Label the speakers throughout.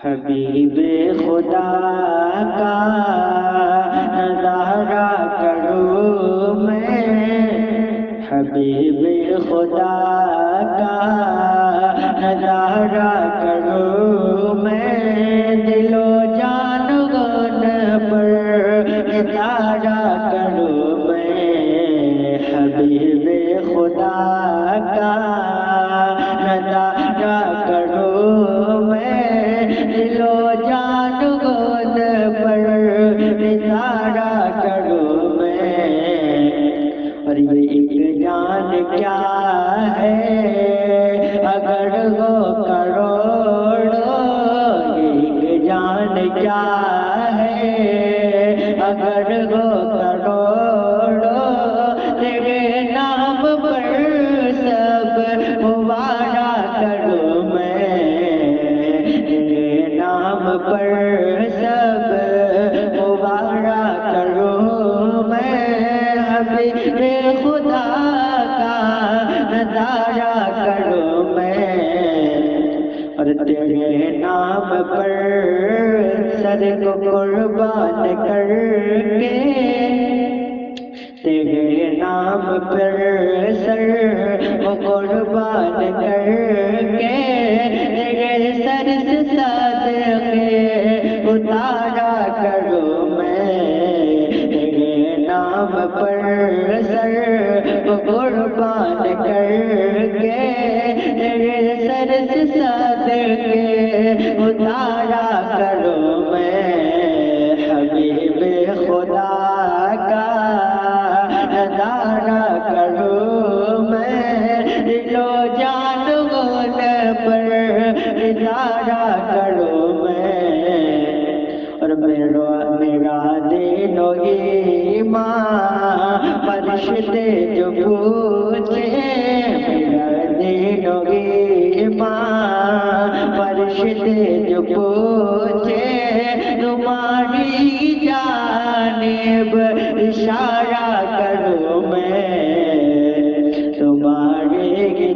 Speaker 1: حبیب خدا کا نظارہ کروں میں، حبیب خدا کا نظارہ کروں میں، دل و جان گن پر اتارا کروں میں، حبیب خدا کا نظارہ کروں میں، دل و جان گن پر اتارا کروں میں۔ اور یہ ایک جان کیا ہے اگر وہ کروڑوں، یہ ایک جان کیا ہے اگر وہ کروڑوں، تیرے نام پر سب مبارا کروں میں، تیرے نام پر سب مبارا کروں میں، حبیب خدا کا نظارہ کروں میں۔ اور تیرے نام پر سر کو قربان کر کے، تیرے نام پر سر کو قربان کر کے، تیرے سر سے صدقے اتارا کروں میں، تیرے نام پر سر کو قربان کر کے، تیرے سر سے صدقے اتارا کروں میں، حبیب خدا کا نظارہ کروں میں، دل و جان گن پر اتارا کروں میں۔ اور میرا دین و ایمان فرشتے جو پوچھے، میرا دین و ایمان فرشتے جو پوچھے، تمہاری جانب اشارہ کروں میں، تمہاری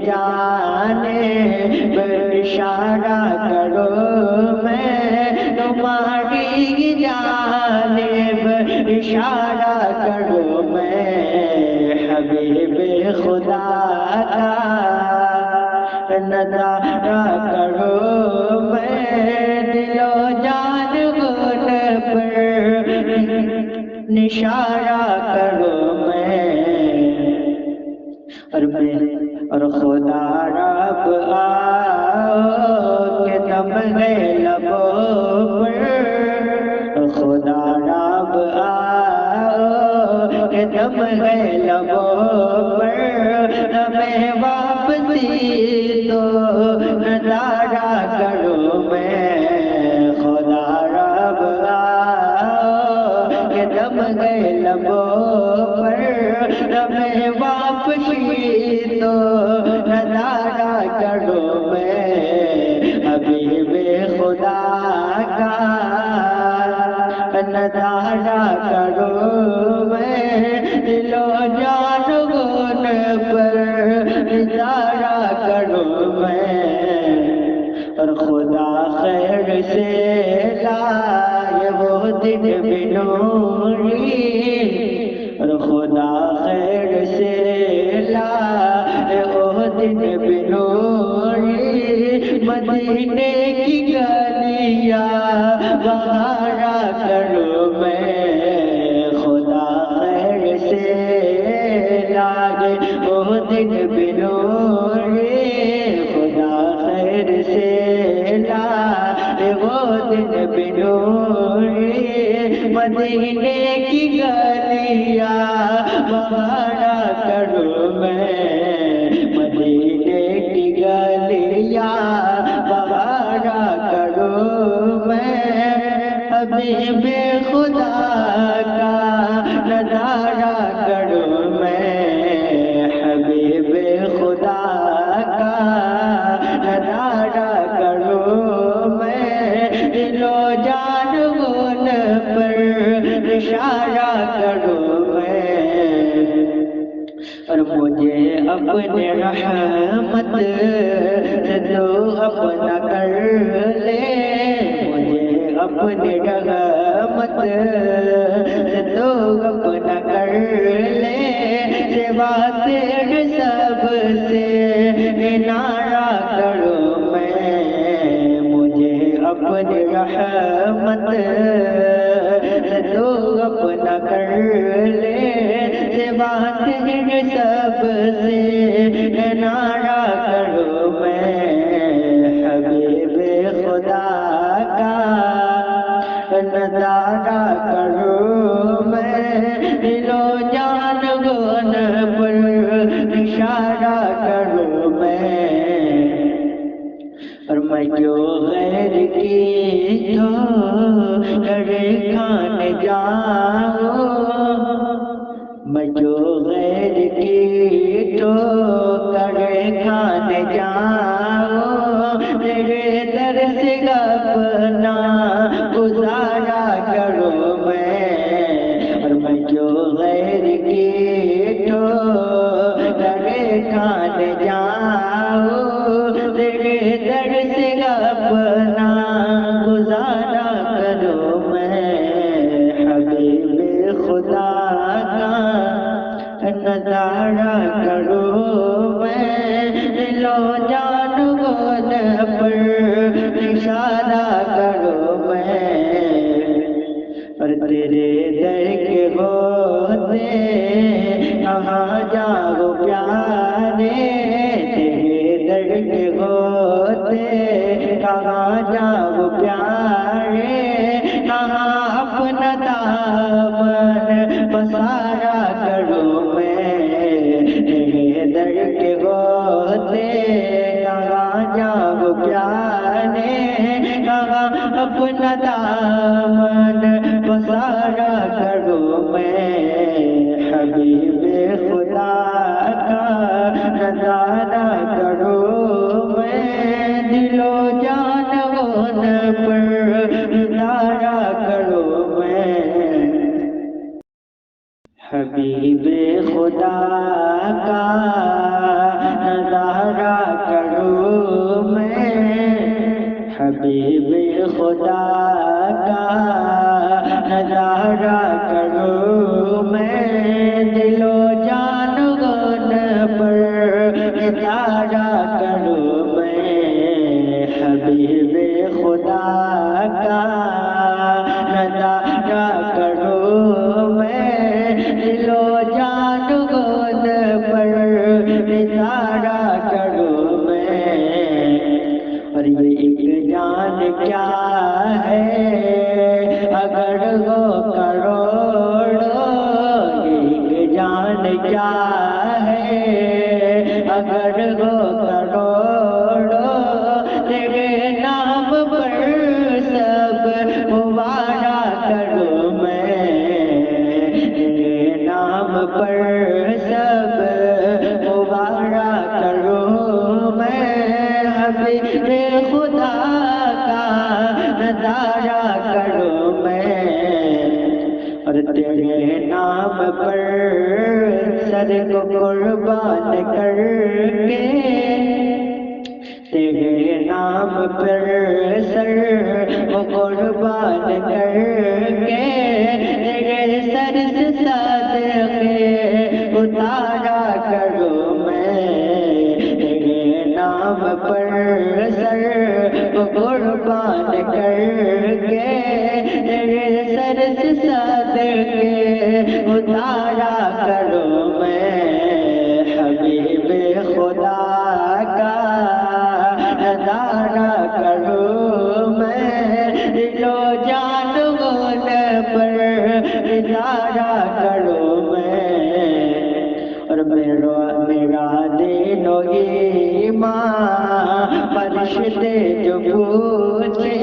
Speaker 1: جانب اشارہ کروں میں، تمہاری جانب اشارہ کروں میں، حبیب خدا کا نظارہ کروں میں، دل و جان گن پر نشارہ کروں میں۔ اور خدا رب آؤ کہ دم ہے لبوں پر، خدا رب آؤ کہ دم ہے لبوں پر، ہمیں واپسی تو نظارہ کروں میں، خدا رب آؤ کہ دم ہے لبوں پر، ہمیں واپسی تو نظارہ کروں میں، حبیب خدا کا نظارہ کروں میں، دل و جان گن پر اتارا کروں میں۔ اور خدا خیر سے لائے وہ دن بنوری، اور خدا خیر سے لائے وہ دن بنوری، مدینے کی گلیاں بہارا کروں میں، خدا خیر سے لائے وہ دن بنوری، خدا خیر سے لائے وہ دن بنوری، مدینے کی گلیاں بہارا کروں میں، مدینے کی گلیاں بہارا کروں میں، حبیب خدا کا نظارہ کروں میں، حبیب خدا کا نظارہ کروں میں، دل و جان گن پر اشارہ کروں میں۔ اور مجھے اپنے رحمت سے تو اپنا کر لے، اپنی رحمت سے تو اپنا کر لے، سوا تیرے سب سے نارا کروں میں، مجھے اپنی رحمت سے تو اپنا کر لے، سوا تیرے سب سے نارا کروں میں، حبیب خدا کا نظارہ کروں میں، دل و جان گون پر اشارہ کروں میں، اور میں جو غیر کی تو کرے کھانے جاؤں، میں جو غیر کی تو کرے کھانے جاؤں، تیرے در سے اپنا گزارا کروں میں، اور میں جو غیر کی تو کرے کھانے جاؤں، تیرے در سے اپنا گزارا کروں میں، حبیب خدا کا نظارہ کروں میں، دل و جان گون پر اشارہ کروں میں، اور تیرے در کے ہوتے کہاں جاؤ پیارے، تیرے در کے ہوتے کہاں جاؤ پیارے، کہاں اپنا دامن پسارا کروں میں، تیرے در کے ہوتے کہاں جاؤ پیارے، کہاں اپنا دامن پسارا کروں میں، حبیب خدا کا نظارہ کروں میں، دل و جان گون پر نظارہ کروں میں، حبیب خدا کا نظارہ کروں میں، حبیب خدا کا نظارہ کروں میں، دل و جان گون پر اشارہ کروں میں، حبیب خدا کا نظارہ کروں میں، دل و جان گون پر اشارہ کروں میں، اور یہ ایک جان کیا ہے اگر ہو کروڑوں، ایک جان کیا ہے اگر ہو کروڑوں، تیرے نام پر سب مبارا کروں میں، تیرے نام پر سب مبارا کروں میں، حبیب خدا کا نظارہ کروں میں، اور تیرے نام پر سر کو قربان کر کے، تیرے نام پر سر کو قربان کر کے، تیرے سر سے صدقے اتارا کروں میں، تیرے نام پر سر کو قربان کر کے، تیرے سر سے صدقے اتارا کروں میں، حبیب خدا کا نظارہ کروں میں، دل و جان گون پر اشارہ کروں میں، اور میرا دین و ایمان فرشتے جو پوچھے،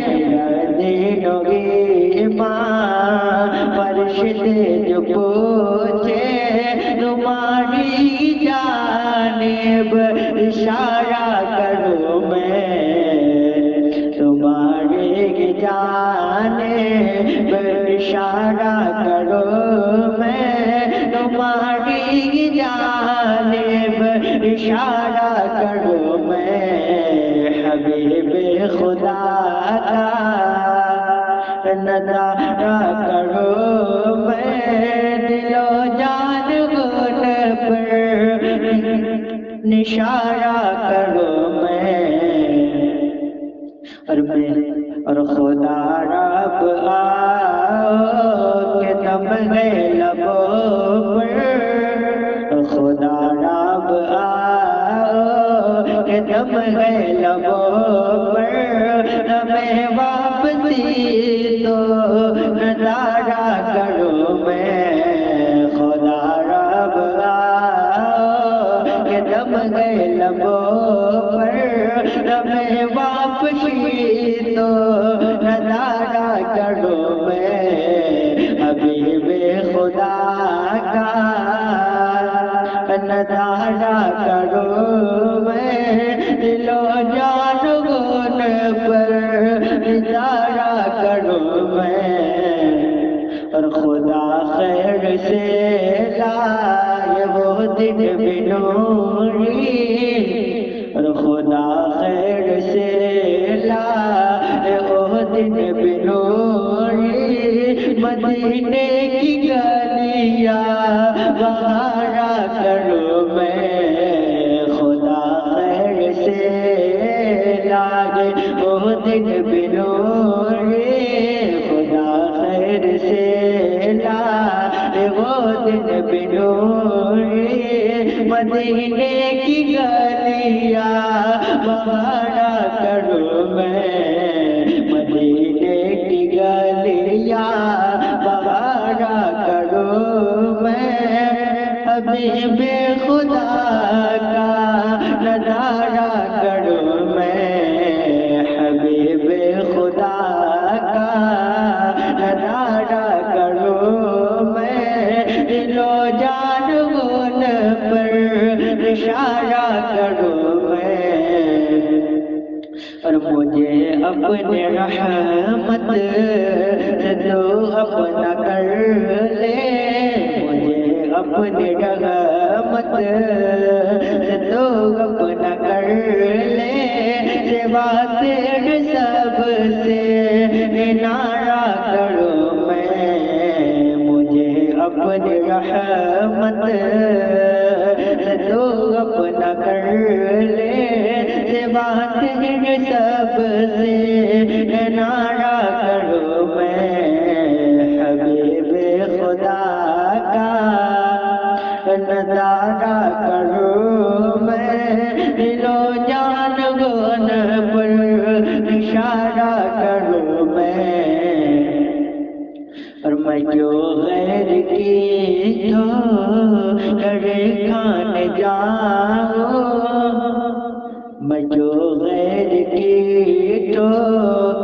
Speaker 1: میرا دین و ایمان فرشتے جو پوچھے، تمہاری جانب اشارہ کروں میں، تمہاری جانب اشارہ کروں میں، تمہاری جانب اشارہ کروں میں، حبیب خدا کا نظارہ کروں میں دل و جان ان پر نشارہ کروں اور خدا رب آؤ کہ دم ہے لبوں پر خدا رب آؤ کہ دم ہے لبوں پر ہمیں واپسی تو نظارہ کروں میں خدا رب آؤ کہ دم ہے لبوں پر ہمیں واپسی تو نظارہ کروں میں حبیب خدا کا نظارہ کروں میں دل و جان ان پر نظارہ کروں میں اور خدا خیر سے لائے وہ دن بنوری اور خدا خیر سے لائے وہ دن بنوری مدینے کی گلیاں بہارا کروں میں خدا خیر سے لائے وہ دن بنوری خدا خیر سے لائے وہ دن بنوری مدینے کی گلیاں بہارا کروں میں مدینے کی گلیاں بہارا کروں میں حبیب خدا کا نظارہ کروں میں حبیب خدا کا نظارہ کروں میں دل و جان ان پر اشارہ کروں میں اور مجھے اپنے رحمت سے تو اپنا کر لے مجھے اپنی رحمت سے تو اپنا کر لے سوا تیرے سب سے کنارہ کروں میں مجھے اپنی رحمت سے تو اپنا کر لے سوا تیرے سب سے کنارہ کروں میں حبیب خدا کا نظارہ کروں میں دل و جان ان پر اشارہ کروں میں اور میں جو غیر کی تو کرے کھانے جاؤں میں جو غیر کی تو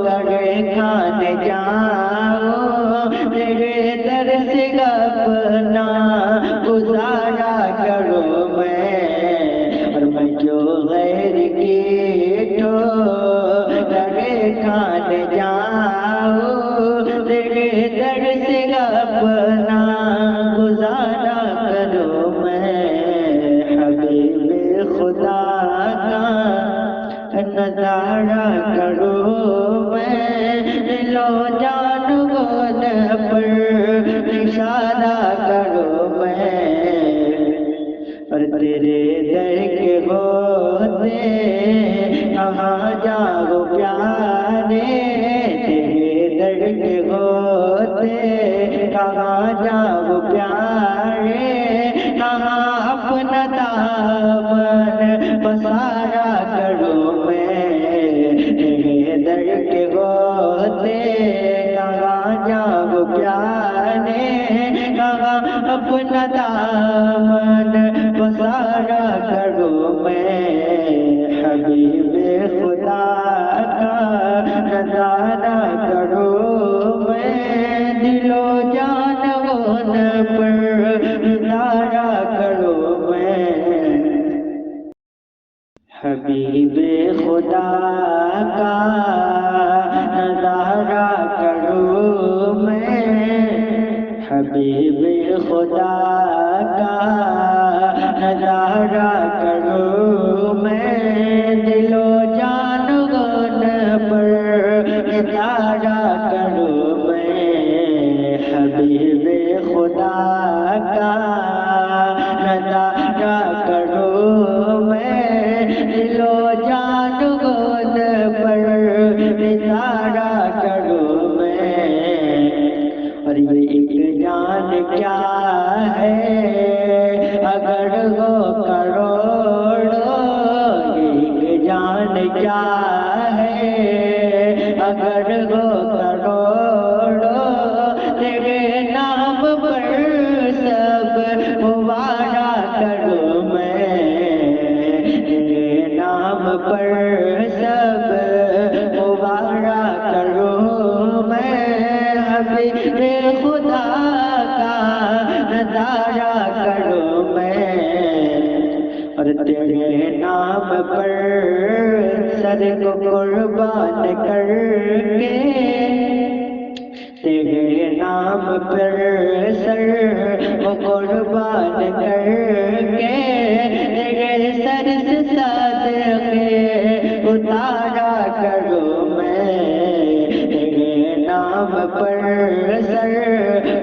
Speaker 1: کرے کھانے جاؤں تیرے در سے اپنا گزارا کروں میں اور میں جو غیر کی تو کرے کھانے جاؤں تیرے در سے اپنا گزارا کروں میں حبیب خدا کا نظارہ کروں میں دل و جان ان پر اشارہ کروں میں اور تیرے در کے ہوتے کہاں جاؤ پیارے تیرے در کے ہوتے کہاں جاؤ پیارے کہاں اپنا دامن پسارا کروں میں تیرے در کے ہوتے کہاں جاؤ پیارے کہاں اپنا دامن پسارا کروں میں حبیب خدا کا نظارہ کروں میں دل و جان ان پر نظارہ کروں میں حبیب خدا کا نظارہ کروں میں حبیب خدا کا نظارہ کروں میں دل و جان ان پر نظارہ کروں خدا کا نظارہ کروں میں، دل و جان گود پر نثارہ کروں میں۔ اور یہ ایک جان کیا ہے اگر ہو کروڑوں، یہ ایک جان کیا ہے اگر ہو کروڑوں، تیرے نام پر سب مبارہ کروں میں، تیرے نام پر سب مبارہ کروں میں۔ حبیب خدا کا نظارہ کروں میں، اور تیرے نام پر سر کو قربان کر کے، تیرے نام پر سر کو قربان کر کے، تیرے سر سے صدقے اتارا کروں میں، تیرے نام پر سر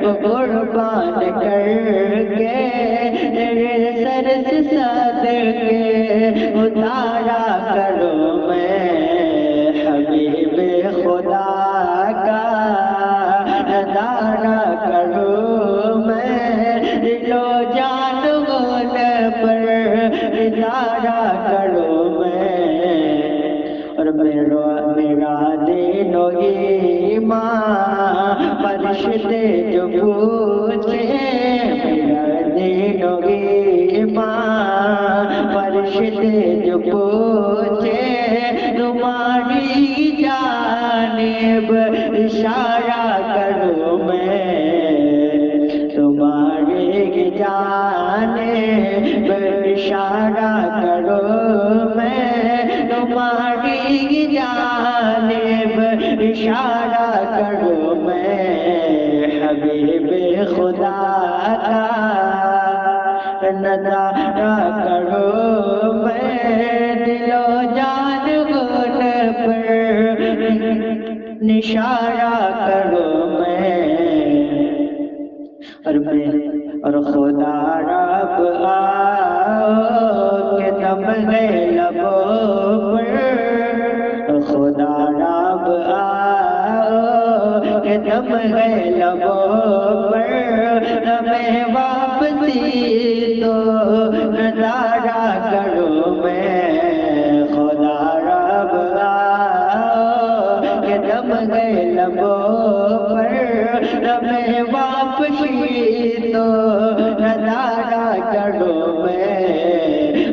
Speaker 1: کو قربان کر کے، تیرے سر سے صدقے اتارا کروں میں۔ حبیب خدا کا نظارہ کروں میں، دل و جان گود پر نثارہ کروں میں۔ اور میرا دین و ایمان فرشتے جو پوچھے، میرا دین و ایمان فرشتے جو پوچھے، تمہاری جانب اشارہ کروں میں، تمہاری جانب اشارہ کروں میں، تمہاری جانب اشارہ کروں میں۔ حبیب خدا کا نظارہ کروں میں، دل و جان گود پر نشارہ کروں میں۔ اور خدا رب آؤ کہ دم ہے لبوں پر، خدا رب آؤ کہ دم ہے لبوں پر، ہمیں واپسی تو نظارہ کروں میں۔ خدا رب آؤ کہ دم ہے لبوں پر، ہمیں واپسی تو نظارہ کروں میں۔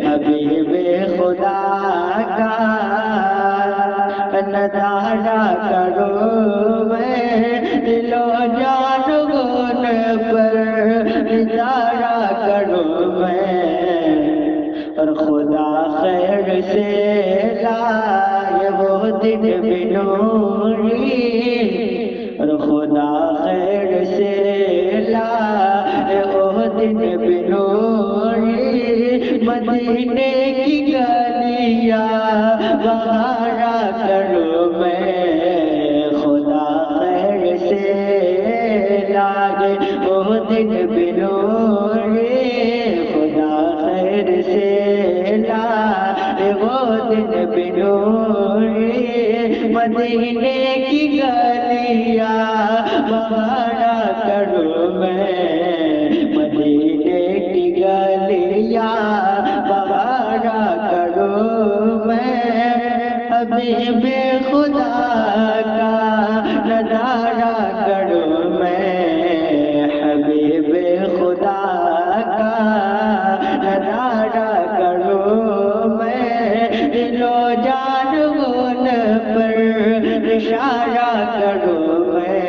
Speaker 1: حبیب خدا کا نظارہ کروں میں، دل و جان گود پر نثارہ کروں میں۔ اور خدا خیر سے لائے وہ دن بنوری، اور خدا خیر سے لائے وہ دن بنوری، مدینے کی گلیاں بہارا کروں میں۔ خدا خیر سے لائے وہ دن بنوری، خدا خیر سے لائے وہ دن بنوری، مدینے کی گلیاں بہارا کروں میں، مدینے کی گلیاں بہارا کروں میں۔ حبیب خدا کا نظارہ کروں میں، حبیب خدا کا نظارہ کروں میں، دل و جان گود پر اشارہ کروں میں۔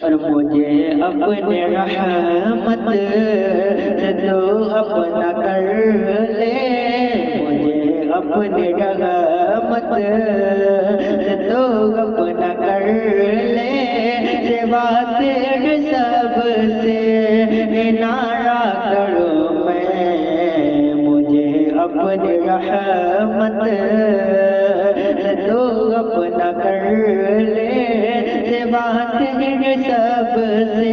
Speaker 1: اور مجھے اپنے رحمت سے تو اپنا کر لے، مجھے اپنی رحمت سے تو اپنا کر لے، سوا تیرے سب سے نعرہ کروں میں، مجھے اپنی رحمت سے تو اپنا کر لے، سوا تیرے سب سے